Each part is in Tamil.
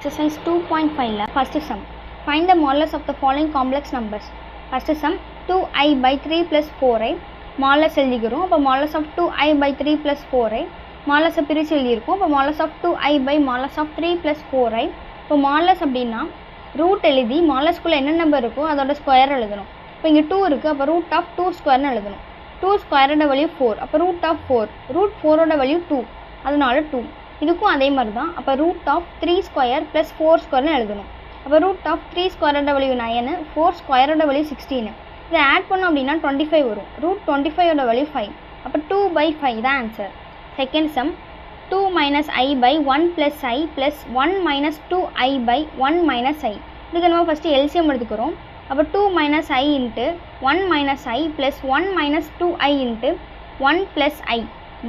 Exercise 2.5 first sum. Find the modulus of the following complex numbers. First sum 2i by 3 plus 4i. Modulus எழுதிக்கிறோம். அப்போ modulus of 2i by 3 plus 4i. modulus பிரிச்சு எழுதியிருக்கோம். அப்போ modulus of 2i by modulus of 3 plus 4i. இப்போ modulus அப்படின்னா ரூட் எழுதி மாலஸ்குள்ளே என்ன நம்பர் இருக்கோ அதோட ஸ்கொயர் எழுதணும். இப்போ இங்கே 2 இருக்குது, அப்போ ரூட் ஆஃப் 2 ஸ்கொயர்னு எழுதணும். 2 ஸ்கொயரோட வேல்யூ 4, அப்போ ரூட் ஆஃப் 4, ரூட் 4ஓட வேல்யூ 2, அதனால 2. இதுக்கும் அதே மாதிரி தான். அப்போ ரூட் ஆஃப் 3 ஸ்கொயர் ப்ளஸ் 4 ஸ்கொயர்னு எழுதணும். அப்போ ரூட் ஆஃப் 3 ஸ்கொயரோட வேல்யூ 9, 4 ஸ்கொயரோட வேல்யூ 16. இதை ஆட் பண்ணோம் அப்படின்னா 25 வரும். ரூட் 25ஓட வேல்யூ 5, அப்போ 2/5 தான் answer. Second sum 2 minus i by 1 plus i plus 1 minus 2i by 1 minus i. இதுக்கு நம்ம ஃபஸ்ட்டு எல்சிஎம் எடுத்துக்கிறோம். அப்போ 2 minus i into 1 minus i plus 1 minus 2i into 1 plus i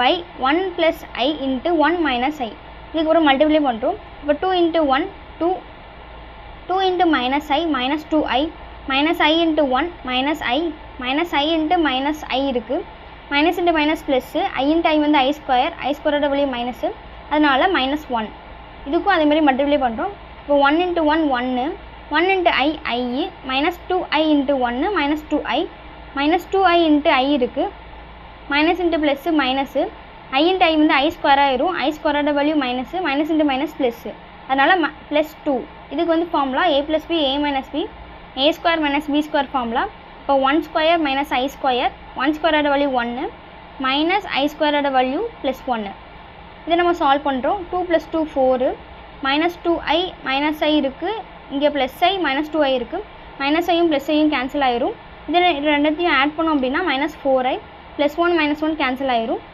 by 1 plus i into 1 minus i. இதுக்கு ஒரு மல்டிப்ளை பண்ணுறோம். அப்போ 2 into 1 2 into minus i minus 2i minus i into 1 minus i into minus i இருக்குது. Minus into minus plus i into i வந்து ஐ ஸ்கொயரோட வேல்யூ மைனஸு, அதனால் -1. இதுக்கும் அதேமாதிரி மல்டிப்ளை பண்ணுறோம். இப்போ 1 into 1 1 into i minus 2i into 1 minus 2i minus 2i into i இருக்குது. Minus into plus minus i into i வந்து ஐ ஸ்கொயர் ஆயிரும். ஐ ஸ்கொயரோட value minus, minus into minus plus, அதனால் +2. இதுக்கு வந்து formula a + b a - b a square minus b square formula. இப்போ 1 ஸ்கொயர் மைனஸ் ஐ ஸ்கொயர், 1 ஸ்கொயரோட வேல்யூ 1 மைனஸ் ஐ ஸ்கொயரோட வேல்யூ +1. இதை நம்ம சால்வ் பண்ணுறோம். 2 + 2 4, மைனஸ் 2i மைனஸ் ஐ இருக்குது, இங்கே +i மைனஸ் 2i இருக்குது. மைனஸ் ஐயும் +ஐயும் கேன்சல் ஆயிரும். இதை ரெண்டுத்தையும் ஆட் பண்ணோம் அப்படின்னா -4i +1 -1 கேன்சல் ஆயிரும்.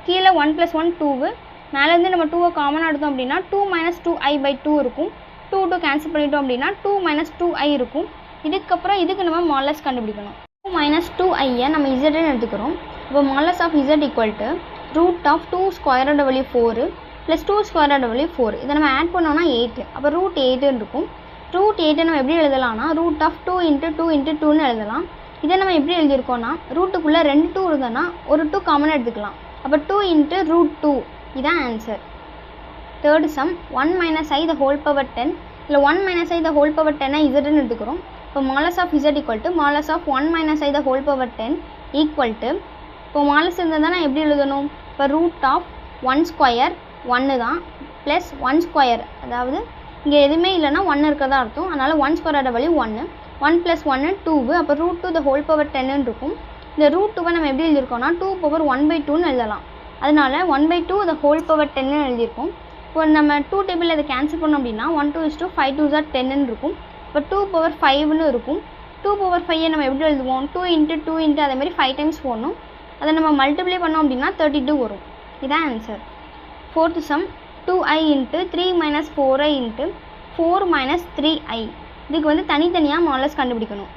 கீழே 1 + 1 2, மேலேருந்து நம்ம 2வை காமனாக எடுத்தோம் அப்படின்னா 2 - 2i by 2 இருக்கும். 2 கேன்சல் பண்ணிட்டோம் அப்படின்னா 2 - 2i இருக்கும். இதுக்கப்புறம் இதுக்கு நம்ம மாலஸ் கண்டுபிடிக்கணும். 2 - 2i நம்ம இசட்னு எடுத்துக்கிறோம். இப்போ modulus of Z equal to root of 2 ஸ்கொயரோட வேல்யூ 4 ப்ளஸ் 2 ஸ்கொயரோட வேல்யூ 4. இதை நம்ம ஆட் பண்ணோம்னா 8. அப்போ ரூட் 8ன்னு இருக்கும். ரூட் 8 நம்ம எப்படி எழுதலாம்னா ரூட் ஆஃப் 2 × 2 × 2ன்னு எழுதலாம். இதை நம்ம எப்படி எழுதியிருக்கோம்னா ரூட்டுக்குள்ளே 2 2 இருந்தோன்னா ஒரு 2 காமனாக எடுத்துக்கலாம். அப்போ 2 × √2 இதான் answer. Third some 1 - i the whole power 10. இல்லை 1 - i the whole power 10 இசட்னு எடுத்துக்கிறோம். இப்போ modulus of Z equal to modulus of 1 - i the whole power 10 equal to, இப்போ மாலஸ் இருந்தால் தான் எப்படி எழுதணும். இப்போ ரூட் ஆஃப் 1 ஸ்கொயர் 1 தான் ப்ளஸ் 1 ஸ்கொயர், அதாவது இங்கே எதுவுமே இல்லைன்னா 1 இருக்கிறதா அர்த்தம். அதனால் 1 ஸ்கொயரோட வேல்யூ 1 1 + 1 2. அப்போ √2 the whole power 10ன்னு இருக்கும். இந்த √2வை நம்ம எப்படி எழுதியிருக்கோம்னா 2 power 1/2ன்னு எழுதலாம். அதனால் 1/2 the whole power 10ன்னு எழுதியிருக்கோம். இப்போ நம்ம 2 டேபிளில் இதை கேன்சல் பண்ணோம் அப்படின்னா 1 2 is to 5 2s are 10ன்னு இருக்கும். இப்போ 2 power 5ன்னு இருக்கும். 2 power 5 நம்ம எப்படி எழுதுவோம், 2 × 2 × அதேமாதிரி 5 டைம்ஸ் போடணும். அதை நம்ம மல்டிப்ளை பண்ணோம் அப்படின்னா 32 வரும். இதான் answer. Fourth some 2i × 3 - 4i × 4 - 3i. இதுக்கு வந்து தனித்தனியாக மாலஸ் கண்டுபிடிக்கணும்.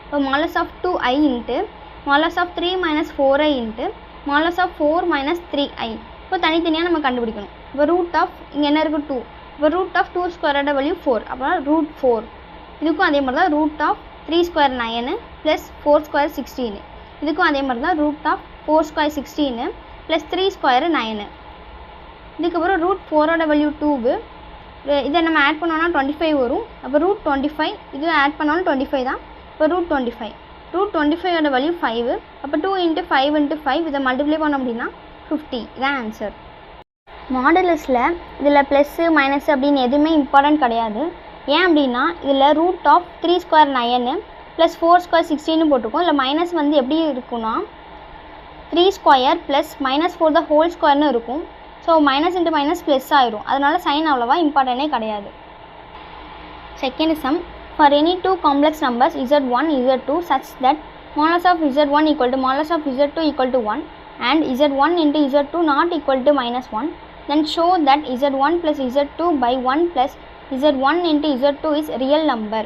இப்போ மாலஸ் ஆஃப் 2i × மாலஸ் ஆஃப் 3 - 4i × மாலஸ் ஆஃப் 4 - 3i. இப்போ தனித்தனியாக நம்ம கண்டுபிடிக்கணும். இப்போ ரூட் ஆஃப் இங்கே என்ன இருக்குது 2, இப்போ ரூட் ஆஃப் 2 ஸ்கொயரோட வேல்யூ 4, அப்புறம் ரூட் 4. இதுக்கும் அதே மாதிரி தான் root of 3 square 9 plus 4 square 16. இதுக்கும் அதே மாதிரி தான் root of 4 square 16 plus 3 square 9. இதுக்கப்புறம் ரூட் 4ஓட வேல்யூ 2. இதை நம்ம ஆட் பண்ணோன்னா 25 வரும். அப்போ ரூட் 25, இது ஆட் பண்ணாலும் 25 தான். இப்போ ரூட் 25ஓட வேல்யூ 5. அப்போ 2 × 5 × 5 இதை மல்டிப்ளை பண்ணோம் அப்படின்னா 50. இதான் ஆன்சர். மாடுலஸில் இதில் ப்ளஸ்ஸு மைனஸ் அப்படின்னு எதுவுமே இம்பார்ட்டன்ட் கிடையாது. ஏன் அப்படின்னா இதில் root of 3 square 9 plus 4 square 16 போட்டிருக்கோம். இல்லை மைனஸ் வந்து எப்படி இருக்குன்னா 3 ஸ்கொயர் ப்ளஸ் -4 the whole ஸ்கொயர்னு இருக்கும். So minus into minus plus ஆயிரும். அதனால் சைன் அவ்வளோவா இம்பார்ட்டன்டே கிடையாது. Second sum for any 2 complex numbers z1 z2 such that modulus of z1 equal to modulus of z2 equal to 1 and z1 × z2 not equal to -1, then show that z1 plus z2 by 1 plus z1 × z2 is real number.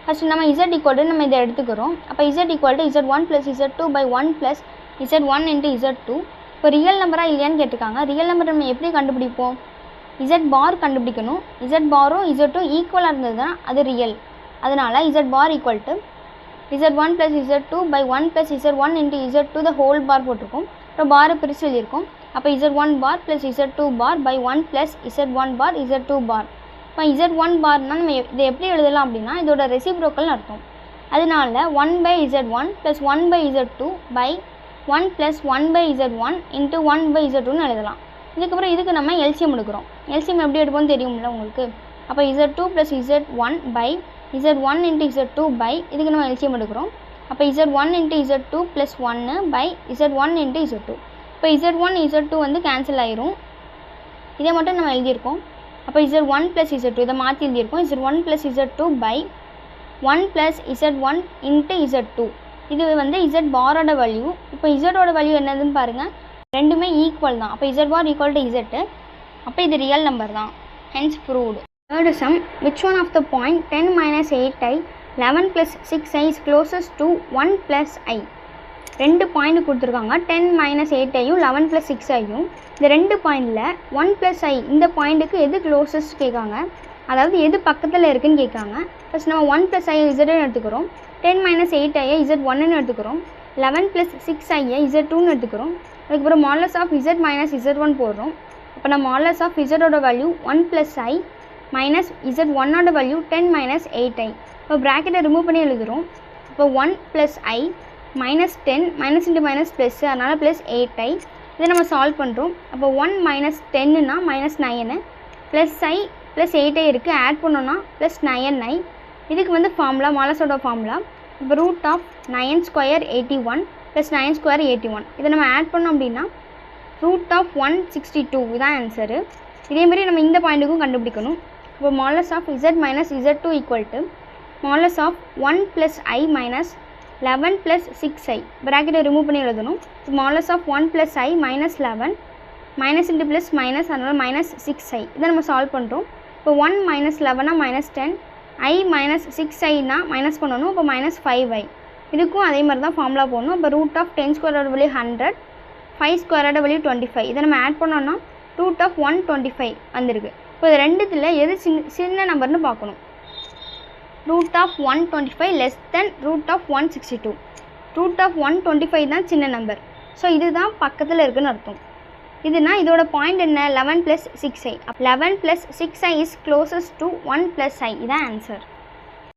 First நம்ம z ஈக்குவல் டு நம்ம இதை எடுத்துக்கிறோம். அப்போ z equal to z1 plus z2 by 1 plus z1 × z2. இப்போ ரியல் நம்பராக இல்லையான்னு கேட்டிருக்காங்க. ரியல் நம்பர் நம்ம எப்படி கண்டுபிடிப்போம், z பார் கண்டுபிடிக்கணும். z பாரும் z2 ஈக்குவலாக இருந்ததுன்னா அது ரியல். அதனால் z bar equal to z1 plus z2 by 1 plus z1 × z2 the whole bar போட்டிருக்கோம். அப்புறம் பாரை பிரித்து எழுதியிருக்கோம். அப்போ z1 bar plus z2 bar by 1 plus z1 bar z2 bar. இப்போ z1 பார்னால் நம்ம இதை எப்படி எழுதலாம் அப்படின்னா இதோட ரெசிப்ரோக்கல்னு அர்த்தம். அதனால 1/z1 + 1/z2 by 1 + 1/z1 × 1/z2ன்னு எழுதலாம். இதுக்கப்புறம் இதுக்கு நம்ம எல்சிஎம் எடுக்கிறோம். எல்சிஎம் எப்படி எடுப்போம்னு தெரியும்ல உங்களுக்கு. அப்போ z2 + z1 by z1 × z2 by இதுக்கு நம்ம எல்சிஎம் எடுக்கிறோம். அப்போ z1 × z2 + 1 by z1 × z2. இப்போ z1 z2 வந்து கேன்சல் ஆயிரும். இதை மட்டும் நம்ம எழுதியிருக்கோம். அப்போ z1 + z2 இதை மாற்றி எழுதியிருக்கோம். z1 + z2 by 1 + z1 × z2. இது வந்து z பாரோட வேல்யூ. இப்போ zோட வேல்யூ என்னதுன்னு பாருங்கள், ரெண்டுமே ஈக்குவல் தான். அப்போ z bar equal to z. அப்போ இது ரியல் நம்பர் தான். Hence proved. Third sum, which one of the point 10 - 8i 11 + 6i is closest to 1 + i? ரெண்டு பாயிண்ட் கொடுத்துருக்காங்க. 10 - 8ஐயும் 11 + 6ஐயும். இந்த ரெண்டு பாயிண்டில் 1 + i இந்த பாயிண்ட்டுக்கு எது க்ளோசஸ்ட் கேட்காங்க, அதாவது எது பக்கத்தில் இருக்குதுன்னு கேட்காங்க. ஃபஸ்ட் நம்ம 1 + i z எடுத்துக்கிறோம். 10 - 8ஐயை z1ன்னு எடுத்துக்கிறோம். 11 + 6ஐயை z2ன்னு எடுத்துக்கிறோம். அதுக்கப்புறம் மாடலஸ் ஆஃப் z - z1 போடுறோம். அப்போ நம்ம மாடலஸ் ஆஃப் zோட வேல்யூ 1 + i மைனஸ் z1ஓட வேல்யூ 10 - 8i. இப்போ ப்ராக்கெட்டை ரிமூவ் பண்ணி எழுதுகிறோம். இப்போ 1 + i -10 -× ப்ளஸ், அதனால் +8i. இதை நம்ம சால்வ் பண்ணுறோம். அப்போ 1 - 10னா -9, +i + 8i இருக்குது, ஆட் பண்ணோன்னா +9i. இதுக்கு வந்து ஃபார்முலா மாடலஸோட ஃபார்முலா. இப்போ √9² 81 + 9² 81. இதை நம்ம ஆட் பண்ணோம் அப்படின்னா √162 இதான் ஆன்சரு. இதேமாதிரி நம்ம இந்த பாயிண்ட்டுக்கும் கண்டுபிடிக்கணும். இப்போ modulus of z - z2 equal to modulus of 1 + i - 11 + 6i. ப்ராக்கெட்டை ரிமூவ் பண்ணி எழுதணும். Modulus of 1 + i - 11 minus into plus minus, அதனால் -6i. இதை நம்ம சால்வ் பண்ணுறோம். இப்போ 1 - 11னா -10, i - 6iனா மைனஸ் பண்ணணும். இப்போ -5i. இதுக்கும் அதே மாதிரி தான் ஃபார்முலா போடணும். இப்போ √10² வேல்யூ 100, 5² வேல்யூ 25. இதை நம்ம ஆட் பண்ணோன்னா √125 வந்திருக்கு. இப்போ இது ரெண்டுத்தில் எது சின்ன நம்பர்னு பார்க்கணும். √125 லெஸ் தென் √162. √125 தான் சின்ன நம்பர். ஸோ இதுதான் பக்கத்தில் இருக்குதுன்னு அர்த்தம். இதுனா இதோட பாயிண்ட் என்ன, 11 + 6i. 11 + 6i is closest to 1 + i. இதான் ஆன்சர்.